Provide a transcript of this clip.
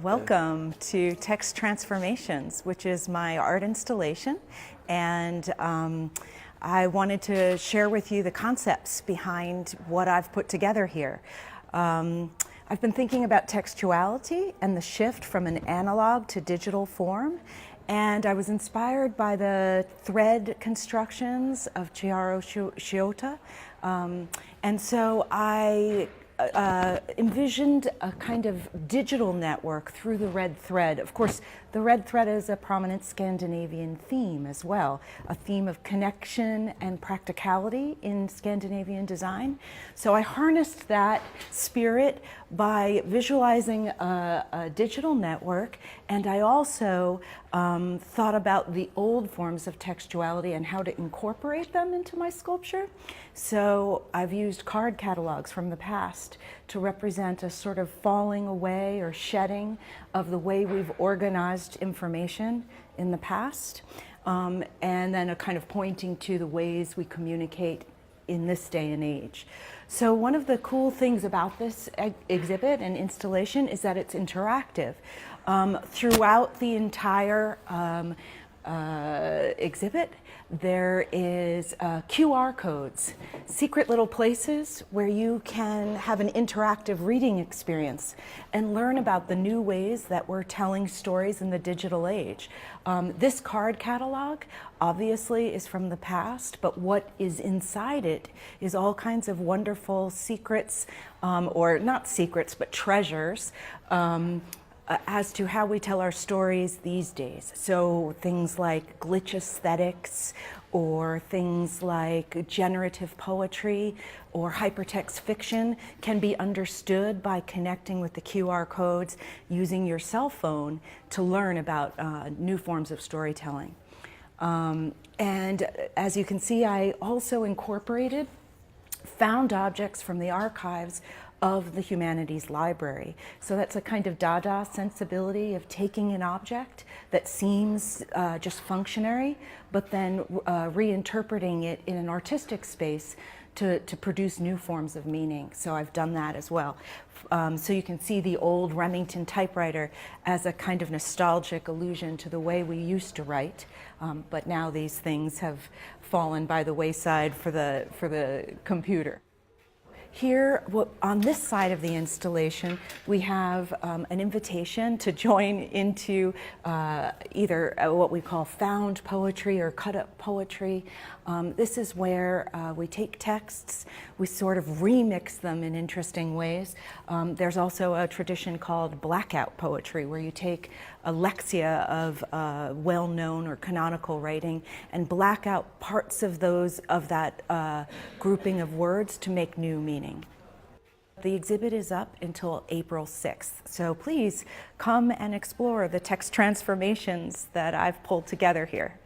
Welcome to Textransformations, which is my art installation, and I wanted to share with you the concepts behind what I've put together here. I've been thinking about textuality and the shift from an analog to digital form, and I was inspired by the thread constructions of Chiaro Shiota, and so I envisioned a kind of digital network through the red thread. Of course, the red thread is a prominent Scandinavian theme as well, a theme of connection and practicality in Scandinavian design. So I harnessed that spirit by visualizing a digital network, and I also thought about the old forms of textuality and how to incorporate them into my sculpture. So I've used card catalogs from the past to represent a sort of falling away or shedding of the way we've organized information in the past, and then a kind of pointing to the ways we communicate in this day and age. So one of the cool things about this exhibit and installation is that it's interactive. Throughout the entire exhibit, there is QR codes, secret little places where you can have an interactive reading experience and learn about the new ways that we're telling stories in the digital age. This card catalog obviously is from the past, but what is inside it is all kinds of wonderful secrets, or not secrets, but treasures, as to how we tell our stories these days. So things like glitch aesthetics, or things like generative poetry or hypertext fiction can be understood by connecting with the QR codes using your cell phone to learn about new forms of storytelling. And as you can see, I also incorporated found objects from the archives of the Humanities library. So that's a kind of Dada sensibility of taking an object that seems just functionary, but then reinterpreting it in an artistic space to produce new forms of meaning. So I've done that as well. So you can see the old Remington typewriter as a kind of nostalgic allusion to the way we used to write, but now these things have fallen by the wayside for the computer. Here, on this side of the installation, we have an invitation to join into either what we call found poetry or cut-up poetry. This is where we take texts, we sort of remix them in interesting ways. There's also a tradition called blackout poetry, where you take a lexia of well-known or canonical writing and black out parts of that grouping of words to make new meaning. The exhibit is up until April 6th, so please come and explore the text transformations that I've pulled together here.